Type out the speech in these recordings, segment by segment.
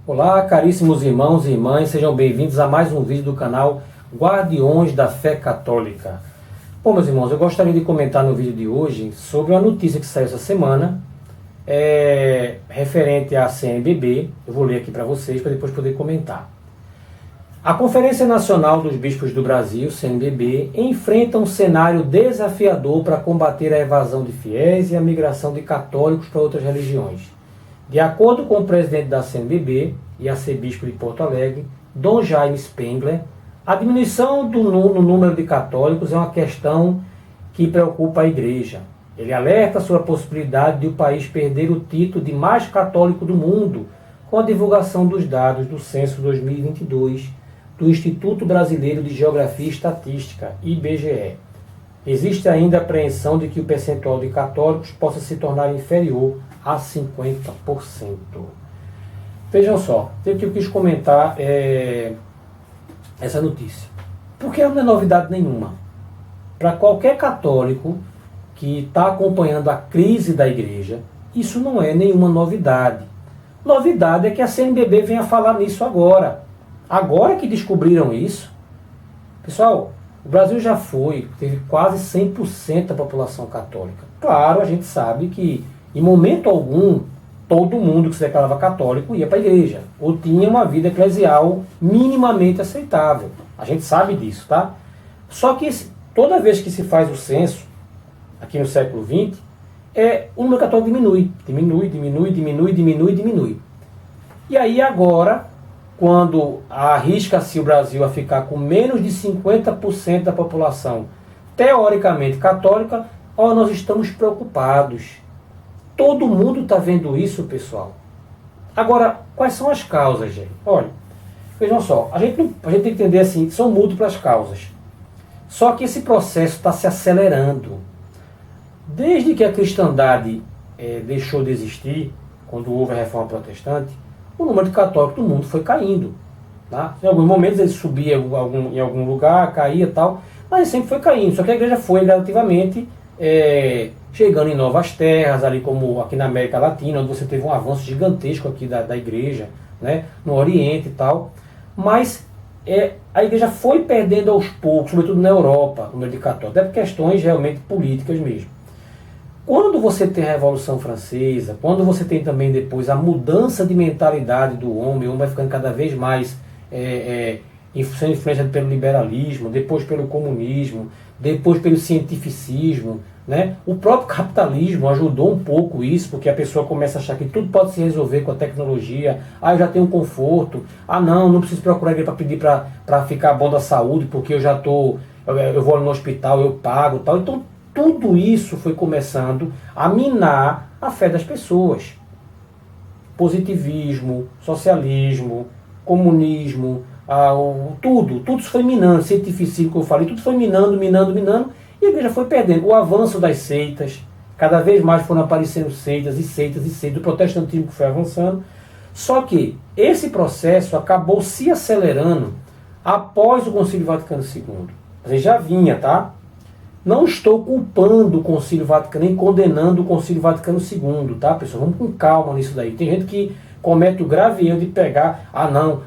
Olá, caríssimos irmãos e irmãs, sejam bem-vindos a mais um vídeo do canal Guardiões da Fé Católica. Bom, meus irmãos, eu gostaria de comentar no vídeo de hoje sobre uma notícia que saiu essa semana, referente à CNBB. Eu vou ler aqui para vocês, para depois poder comentar. A Conferência Nacional dos Bispos do Brasil, CNBB, enfrenta um cenário desafiador para combater a evasão de fiéis e a migração de católicos para outras religiões. De acordo com o presidente da CNBB e arcebispo de Porto Alegre, Dom Jaime Spengler, a diminuição no número de católicos é uma questão que preocupa a Igreja. Ele alerta sobre a possibilidade de o país perder o título de mais católico do mundo com a divulgação dos dados do Censo 2022 do Instituto Brasileiro de Geografia e Estatística, IBGE. Existe ainda a apreensão de que o percentual de católicos possa se tornar inferior a 50%. Vejam só, o que eu quis comentar essa notícia. Porque ela não é novidade nenhuma. Para qualquer católico que está acompanhando a crise da Igreja, isso não é nenhuma novidade. Novidade é que a CNBB venha falar nisso agora. Agora que descobriram isso. Pessoal, o Brasil já teve quase 100% da população católica. Claro, a gente sabe que em momento algum, todo mundo que se declarava católico ia para a igreja, ou tinha uma vida eclesial minimamente aceitável. A gente sabe disso, tá? Só que toda vez que se faz o censo, aqui no século XX, o número católico diminui. E aí agora, quando arrisca-se o Brasil a ficar com menos de 50% da população teoricamente católica, nós estamos preocupados. Todo mundo está vendo isso, pessoal. Agora, quais são as causas, gente? Olha, vejam só, a gente tem que entender assim, que são múltiplas causas. Só que esse processo está se acelerando. Desde que a cristandade deixou de existir, quando houve a reforma protestante, o número de católicos do mundo foi caindo. Tá? Em alguns momentos ele subia em algum lugar, caía e tal, mas ele sempre foi caindo. Só que a igreja foi gradativamente chegando em novas terras, ali como aqui na América Latina, onde você teve um avanço gigantesco aqui da igreja, né, no Oriente e tal. Mas a igreja foi perdendo aos poucos, sobretudo na Europa, o número de católicos, até por questões realmente políticas mesmo. Quando você tem a Revolução Francesa, quando você tem também depois a mudança de mentalidade do homem, o homem vai ficando cada vez mais sendo influenciado pelo liberalismo, depois pelo comunismo, depois pelo cientificismo, né? O próprio capitalismo ajudou um pouco isso, porque a pessoa começa a achar que tudo pode se resolver com a tecnologia. Eu já tenho um conforto. Não preciso procurar igreja para pedir para ficar bom da saúde, porque eu vou no hospital, eu pago, tal. Então tudo isso foi começando a minar a fé das pessoas. Positivismo, socialismo, comunismo, tudo isso foi minando, cientificismo que eu falei, tudo foi minando, e a igreja foi perdendo. O avanço das seitas, cada vez mais foram aparecendo seitas, o protestantismo que foi avançando. Só que esse processo acabou se acelerando após o Concílio Vaticano II. Você já vinha, tá? Não estou culpando o Concílio Vaticano, nem condenando o Concílio Vaticano II, tá, pessoal? Vamos com calma nisso daí. Tem gente que comete o grave erro de pegar,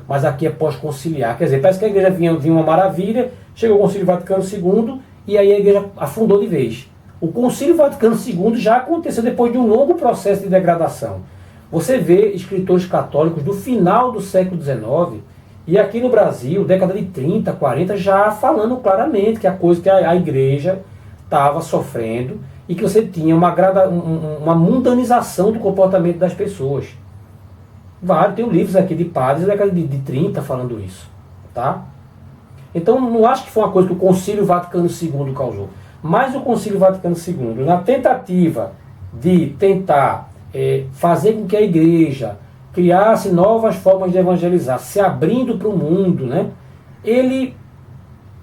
mas aqui é pós-conciliar. Quer dizer, parece que a igreja vinha uma maravilha, chegou o Concílio Vaticano II, e aí a igreja afundou de vez. O Concílio Vaticano II já aconteceu depois de um longo processo de degradação. Você vê escritores católicos do final do século XIX, e aqui no Brasil, década de 30, 40, já falando claramente que a igreja estava sofrendo e que você tinha uma mundanização do comportamento das pessoas. Tem livros aqui de padres da década de 30 falando isso. Tá? Então não acho que foi uma coisa que o Concílio Vaticano II causou. Mas o Concílio Vaticano II, na tentativa de tentar fazer com que a igreja criasse novas formas de evangelizar, se abrindo para o mundo, né? Ele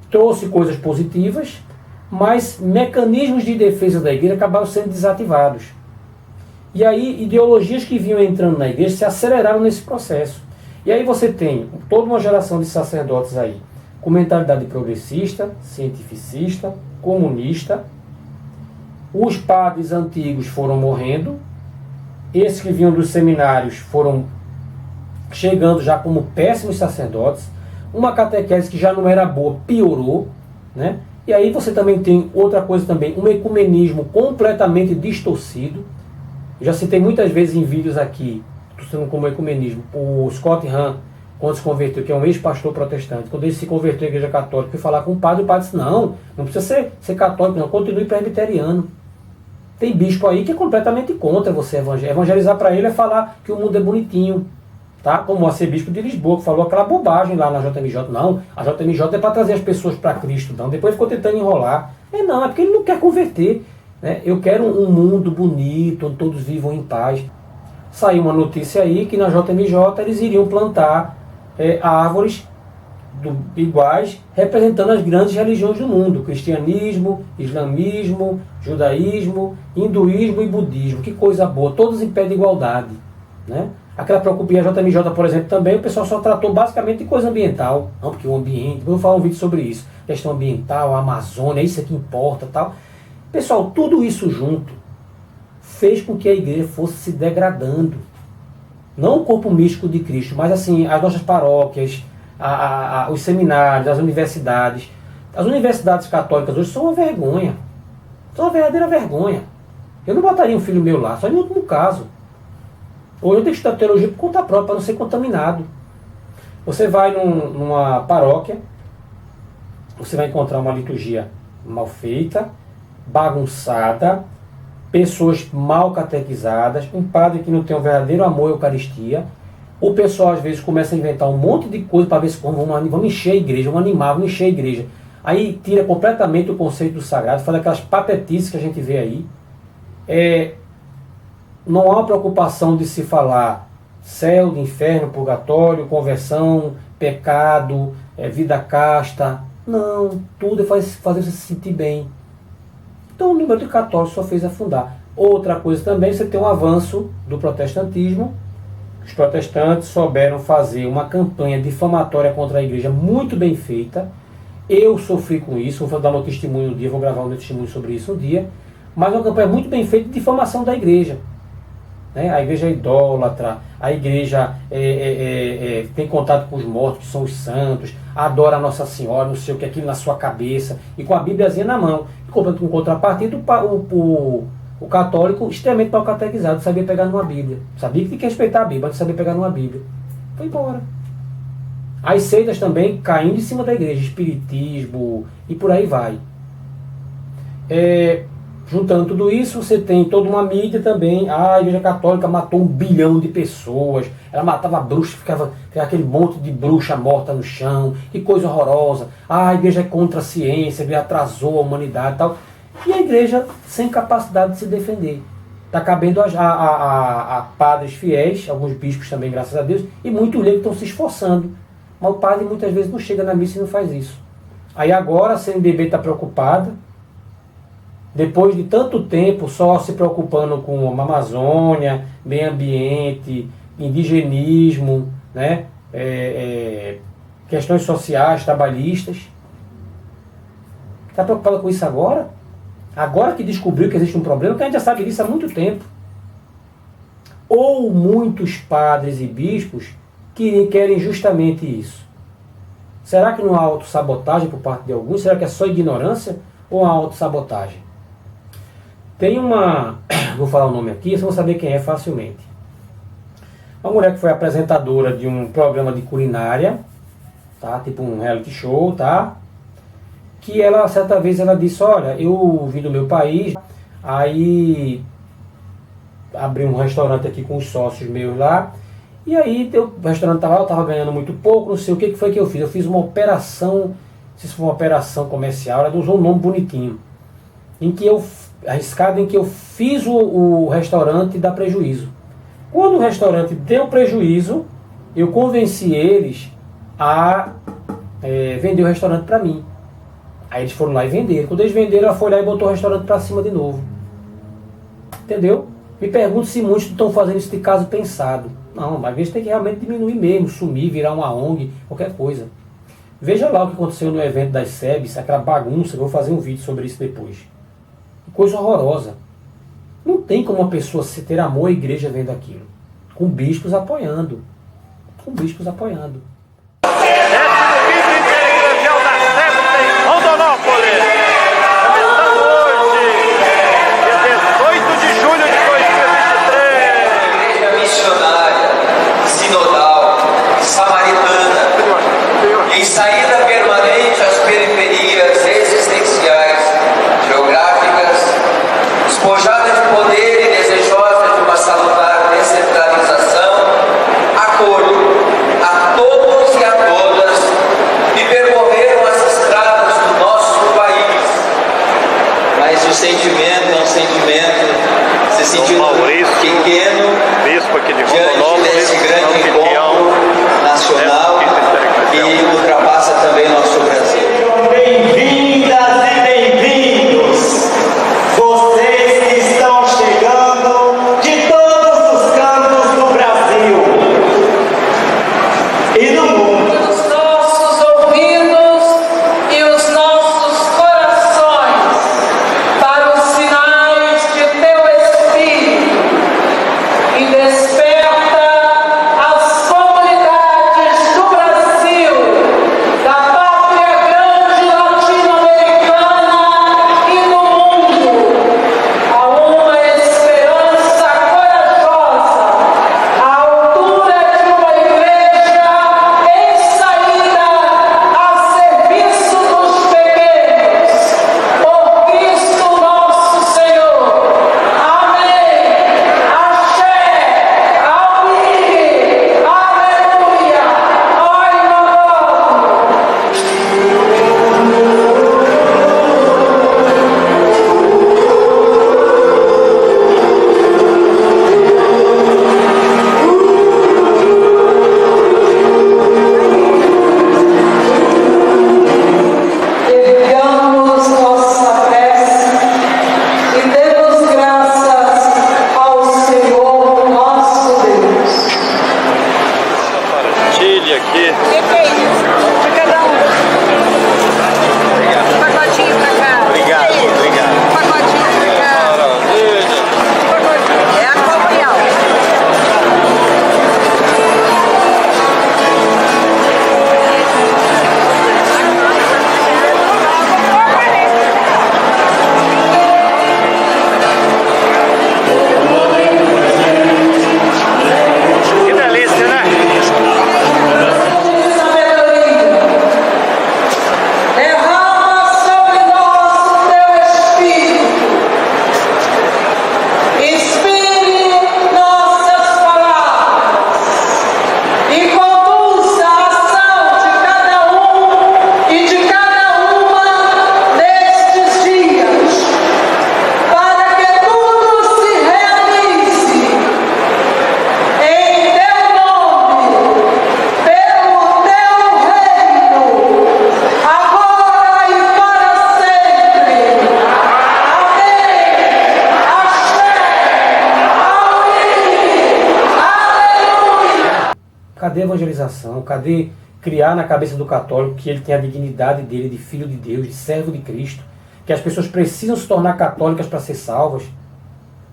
trouxe coisas positivas, mas mecanismos de defesa da igreja acabaram sendo desativados. E aí ideologias que vinham entrando na igreja se aceleraram nesse processo. E aí você tem toda uma geração de sacerdotes aí, com mentalidade progressista, cientificista, comunista. Os padres antigos foram morrendo, esses que vinham dos seminários foram chegando já como péssimos sacerdotes, uma catequese que já não era boa piorou, né? E aí você também tem outra coisa também, um ecumenismo completamente distorcido. Eu já citei muitas vezes em vídeos aqui, como ecumenismo, o Scott Hahn, quando se converteu, que é um ex-pastor protestante, quando ele se converteu à Igreja Católica, foi falar com o padre disse, não precisa ser católico, não, continue presbiteriano. Tem bispo aí que é completamente contra você evangelizar para ele é falar que o mundo é bonitinho, tá? Como o arcebispo de Lisboa, que falou aquela bobagem lá na JMJ. Não, a JMJ é para trazer as pessoas para Cristo, não. Depois ficou tentando enrolar. Não, é porque ele não quer converter, né? Eu quero um mundo bonito, onde todos vivam em paz. Saiu uma notícia aí que na JMJ eles iriam plantar árvores iguais, representando as grandes religiões do mundo: cristianismo, islamismo, judaísmo, hinduísmo e budismo. Que coisa boa, todos em pé de igualdade, né? Aquela preocupação, a JMJ, por exemplo, também, o pessoal só tratou basicamente de coisa ambiental. Não, porque o ambiente, eu vou falar um vídeo sobre isso, questão ambiental, a Amazônia, isso é que importa, tal. Pessoal, tudo isso junto fez com que a igreja fosse se degradando. Não o corpo místico de Cristo, mas assim, as nossas paróquias, os seminários, as universidades. As universidades católicas hoje são uma vergonha. São uma verdadeira vergonha. Eu não botaria um filho meu lá, só em último caso. Ou eu tenho que estudar teologia por conta própria, para não ser contaminado. Você vai numa paróquia, você vai encontrar uma liturgia mal feita, bagunçada, pessoas mal catequizadas, um padre que não tem um verdadeiro amor à Eucaristia. O pessoal às vezes começa a inventar um monte de coisa para ver se vamos encher a igreja, vamos animar, vamos encher a igreja. Aí tira completamente o conceito do sagrado, faz aquelas patetices que a gente vê aí. Não há uma preocupação de se falar céu, inferno, purgatório, conversão, pecado, vida casta. Não, tudo é fazer você se sentir bem. Então o número de católicos só fez afundar. Outra coisa também, você tem um avanço do protestantismo. Os protestantes souberam fazer uma campanha difamatória contra a igreja muito bem feita. Eu sofri com isso, vou dar meu testemunho um dia, vou gravar um meu testemunho sobre isso um dia. Mas uma campanha muito bem feita de difamação da igreja. A igreja é idólatra, a igreja tem contato com os mortos, que são os santos, adora a Nossa Senhora, não sei o que, aquilo na sua cabeça, e com a Bíbliazinha na mão. E com contrapartida, o católico extremamente mal catequizado, sabia pegar numa Bíblia. Sabia que tinha que respeitar a Bíblia, mas não sabia pegar numa Bíblia. Foi embora. As seitas também caindo em cima da igreja, espiritismo e por aí vai. Juntando tudo isso, você tem toda uma mídia também. A Igreja Católica matou 1 bilhão de pessoas. Ela matava bruxa, ficava aquele monte de bruxa morta no chão. Que coisa horrorosa. A Igreja é contra a ciência, a Igreja atrasou a humanidade e tal. E a Igreja sem capacidade de se defender. Está cabendo a padres fiéis, alguns bispos também, graças a Deus, e muitos leigos estão se esforçando. Mas o padre muitas vezes não chega na missa e não faz isso. Aí agora a CNBB está preocupada. Depois de tanto tempo só se preocupando com a Amazônia, meio ambiente, indigenismo, né? Questões sociais, trabalhistas. Está preocupada com isso agora? Agora que descobriu que existe um problema, que a gente já sabe disso há muito tempo. Ou muitos padres e bispos que querem justamente isso. Será que não há autossabotagem por parte de alguns? Será que é só ignorância ou há autossabotagem? Tem uma, vou falar o nome aqui, vocês vão saber quem é facilmente. Uma mulher que foi apresentadora de um programa de culinária, tá? Tipo um reality show, tá? Que ela, certa vez, ela disse, olha, eu vim do meu país, aí abri um restaurante aqui com os sócios meus lá, e aí o restaurante estava lá, eu estava ganhando muito pouco, não sei o que foi que eu fiz. Eu fiz uma operação, não sei se foi uma operação comercial, ela usou um nome bonitinho, arriscado, em que eu fiz o restaurante dar prejuízo. Quando o restaurante deu prejuízo, eu convenci eles a vender o restaurante para mim. Aí eles foram lá e venderam. Quando eles venderam, ela foi lá e botou o restaurante para cima de novo. Entendeu? Me pergunto se muitos estão fazendo isso de caso pensado. Não, mas às vezes tem que realmente diminuir mesmo, sumir, virar uma ONG, qualquer coisa. Veja lá o que aconteceu no evento das SEBs, aquela bagunça, eu vou fazer um vídeo sobre isso depois. Coisa horrorosa. Não tem como uma pessoa se ter amor à igreja vendo aquilo. Com bispos apoiando. com bispos apoiando. Em saída permanente às periferias existenciais, geográficas, despojada de poder e desejosa de uma salutar descentralização, acolho a todos e a todas que percorreram as estradas do nosso país. Mas o sentimento é um sentimento, se sentindo pequeno diante desse grande encontro nacional que ultrapassa também nosso Brasil. Bem-vindas e bem-vindos, vocês que estão chegando de todos os cantos do Brasil e do mundo. Os nossos ouvidos e os nossos corações para os sinais de teu Espírito e desperta as comunidades do Brasil, da pátria grande latino-americana e do mundo, a uma esperança corajosa, à altura de uma igreja em saída a serviço dos pequenos, por Cristo nosso Senhor. Amém. Axé. Amém. Aleluia. Oi, mamãe. Ergamos nossa prece e demos graças ao Senhor nosso Deus. Partilha aqui. O que é isso? Pra cada um. Um pacotinho pra cá. Obrigado, obrigado. Um pacotinho pra cá. Maravilha. Um pacotinho. É a comunhão. Que delícia, né? Sabedoria. Derrama sobre nós o teu Espírito. Inspire nossas palavras e conduza a ação de cada um e de cada uma destes dias, para que tudo se realize em teu nome, pelo teu reino, agora e para sempre. Amém. Axé. Amém. Aleluia. Cadê a evangelização? Cadê criar na cabeça do católico que ele tem a dignidade dele de filho de Deus, de servo de Cristo, que as pessoas precisam se tornar católicas para ser salvas?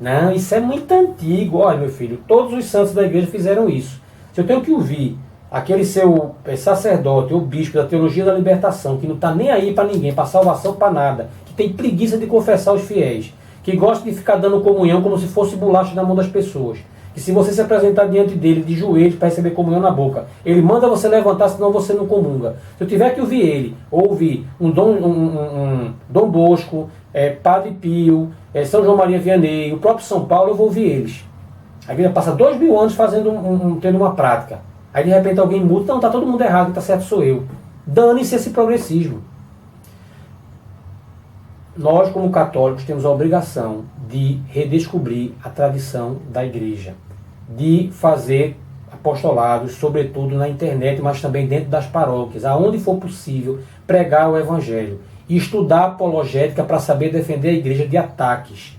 Não, isso é muito antigo. Olha, meu filho, todos os santos da igreja fizeram isso. Se eu tenho que ouvir aquele seu sacerdote ou bispo da teologia da libertação, que não está nem aí para ninguém, para salvação, para nada, que tem preguiça de confessar os fiéis, que gosta de ficar dando comunhão como se fosse bolacha na mão das pessoas, que se você se apresentar diante dele de joelhos para receber comunhão na boca, ele manda você levantar, senão você não comunga. Se eu tiver que ouvir ele, ou ouvir um Dom Bosco, Padre Pio, São João Maria Vianney, o próprio São Paulo, eu vou ouvir eles. A igreja passa 2000 anos fazendo tendo uma prática. Aí de repente alguém muda, não, está todo mundo errado, está certo sou eu. Dane-se esse progressismo. Nós, como católicos, temos a obrigação de redescobrir a tradição da igreja, de fazer apostolados, sobretudo na internet, mas também dentro das paróquias, aonde for possível, pregar o evangelho e estudar apologética para saber defender a igreja de ataques.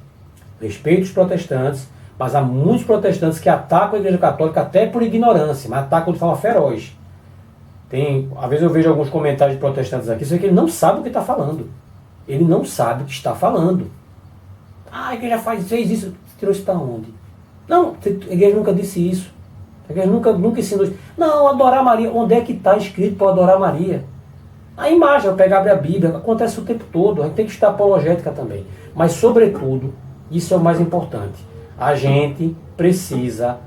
Respeito os protestantes, mas há muitos protestantes que atacam a igreja católica até por ignorância, mas atacam de forma feroz. Às vezes eu vejo alguns comentários de protestantes aqui, só que ele não sabe o que está falando. Ele não sabe o que está falando. Ah, a igreja fez isso. Tirou isso para onde? Não, a igreja nunca disse isso. A igreja nunca ensinou isso. Não, adorar Maria. Onde é que está escrito para adorar Maria? A imagem, eu pego, abre a Bíblia, acontece o tempo todo. A gente tem que estudar apologética também. Mas, sobretudo, isso é o mais importante. A gente precisa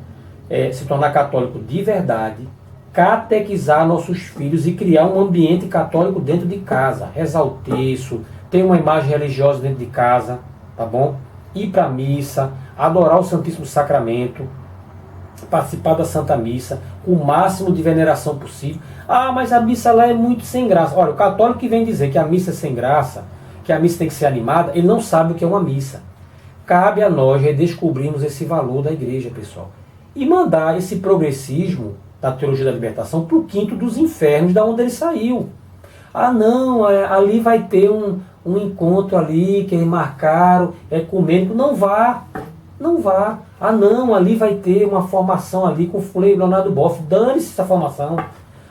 se tornar católico de verdade, catequizar nossos filhos e criar um ambiente católico dentro de casa. Rezar o terço, ter uma imagem religiosa dentro de casa, tá bom? Ir para a missa, adorar o Santíssimo Sacramento, participar da Santa Missa, com o máximo de veneração possível. Ah, mas a missa lá é muito sem graça. Olha, o católico que vem dizer que a missa é sem graça, que a missa tem que ser animada, ele não sabe o que é uma missa. Cabe a nós redescobrirmos esse valor da igreja, pessoal. E mandar esse progressismo da teologia da libertação para o quinto dos infernos, da onde ele saiu. Ah não, ali vai ter um encontro ali que eles marcaram, ecumênico. Não vá, não vá. Ah não, ali vai ter uma formação ali com o Frei Leonardo Boff. Dane-se essa formação.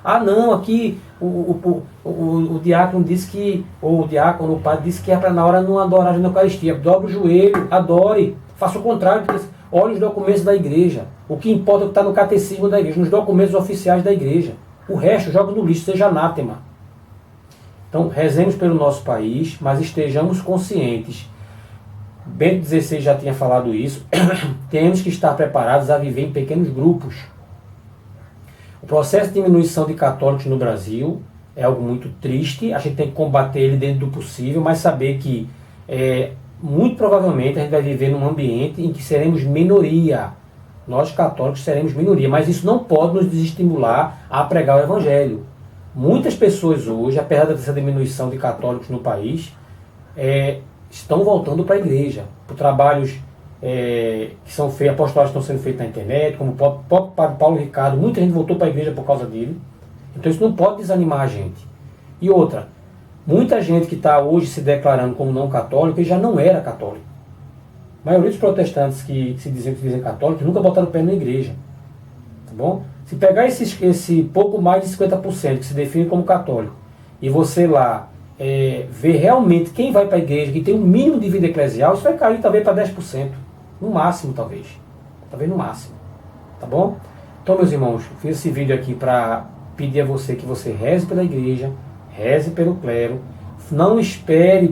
Ah não, aqui o diácono disse que, ou o diácono, o padre disse que é para na hora não adorar na Eucaristia. Dobre o joelho, adore, faça o contrário, porque olhe os documentos da igreja. O que importa é o que está no catecismo da igreja, nos documentos oficiais da igreja. O resto, joga no lixo, seja anátema. Então, rezemos pelo nosso país, mas estejamos conscientes. Bento XVI já tinha falado isso. Temos que estar preparados a viver em pequenos grupos. O processo de diminuição de católicos no Brasil é algo muito triste. A gente tem que combater ele dentro do possível, mas saber que muito provavelmente a gente vai viver num ambiente em que seremos minoria. Nós católicos seremos minoria, mas isso não pode nos desestimular a pregar o Evangelho. Muitas pessoas hoje, apesar dessa diminuição de católicos no país, estão voltando para a igreja, por trabalhos que são feitos, apostolados que estão sendo feitos na internet, como o próprio Padre Paulo Ricardo. Muita gente voltou para a igreja por causa dele. Então isso não pode desanimar a gente. E outra, muita gente que está hoje se declarando como não católico, ele já não era católico. A maioria dos protestantes que se dizem católicos nunca botaram o pé na igreja. Tá bom? Se pegar esse pouco mais de 50% que se define como católico, e você lá ver realmente quem vai para a igreja, que tem um mínimo de vida eclesial, isso vai cair talvez para 10%. No máximo, talvez. Talvez no máximo. Tá bom? Então, meus irmãos, fiz esse vídeo aqui para pedir a você que você reze pela igreja, reze pelo clero, não espere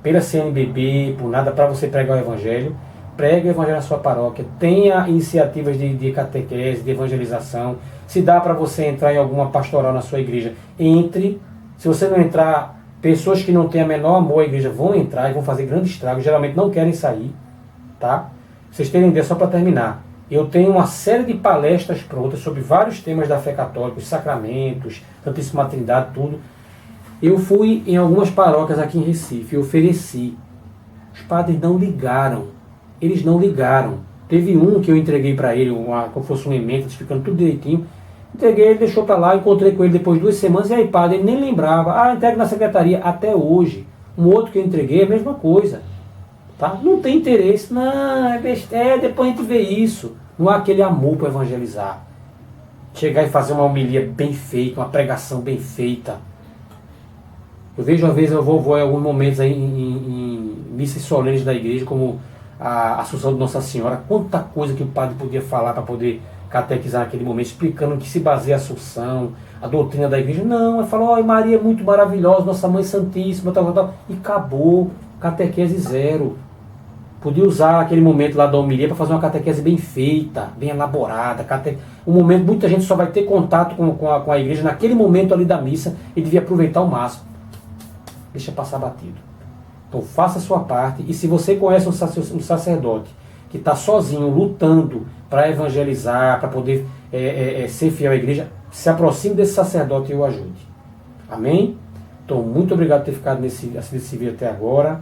pela CNBB, por nada, para você pregar o Evangelho. Pregue o Evangelho na sua paróquia, tenha iniciativas de catequese, de evangelização. Se dá para você entrar em alguma pastoral na sua igreja, entre. Se você não entrar, pessoas que não têm a menor amor à igreja vão entrar e vão fazer grandes estragos, geralmente não querem sair. Tá? Vocês terem ideia, só para terminar. Eu tenho uma série de palestras prontas sobre vários temas da fé católica, os sacramentos, Santíssima Trindade, tudo. Eu fui em algumas paróquias aqui em Recife e ofereci. Os padres não ligaram. Eles não ligaram. Teve um que eu entreguei para ele, como fosse um emenda, explicando tudo direitinho. Entreguei, ele deixou para lá, encontrei com ele depois de 2 semanas, e aí, padre, ele nem lembrava. Ah, entregue na secretaria até hoje. Um outro que eu entreguei é a mesma coisa. Tá? Não tem interesse, não, depois a gente vê isso. Não há aquele amor para evangelizar. Chegar e fazer uma homilia bem feita, uma pregação bem feita. Eu vejo, às vezes, eu vou em alguns momentos aí em missas solenes da igreja, como a Assunção de Nossa Senhora, quanta coisa que o padre podia falar para poder catequizar naquele momento, explicando em que se baseia a Assunção, a doutrina da igreja. Não, ele falou, Maria é muito maravilhosa, Nossa Mãe Santíssima, tal, e acabou, catequese zero. Podia usar aquele momento lá da homilia para fazer uma catequese bem feita, bem elaborada. Um momento, muita gente só vai ter contato com a igreja naquele momento ali da missa e devia aproveitar ao máximo. Deixa passar batido. Então faça a sua parte, e se você conhece um sacerdote que está sozinho, lutando para evangelizar, para poder ser fiel à igreja, se aproxime desse sacerdote e o ajude. Amém? Então, muito obrigado por ter ficado nesse vídeo até agora.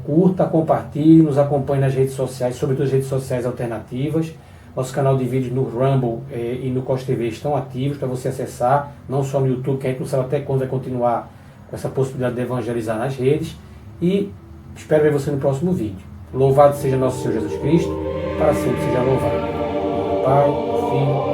Curta, compartilhe, nos acompanhe nas redes sociais, sobretudo as redes sociais alternativas. Nosso canal de vídeos no Rumble e no Cos TV estão ativos para você acessar, não só no YouTube, que a gente não sabe até quando vai continuar com essa possibilidade de evangelizar nas redes. E espero ver você no próximo vídeo. Louvado seja nosso Senhor Jesus Cristo, para sempre seja louvado. Pai, Filho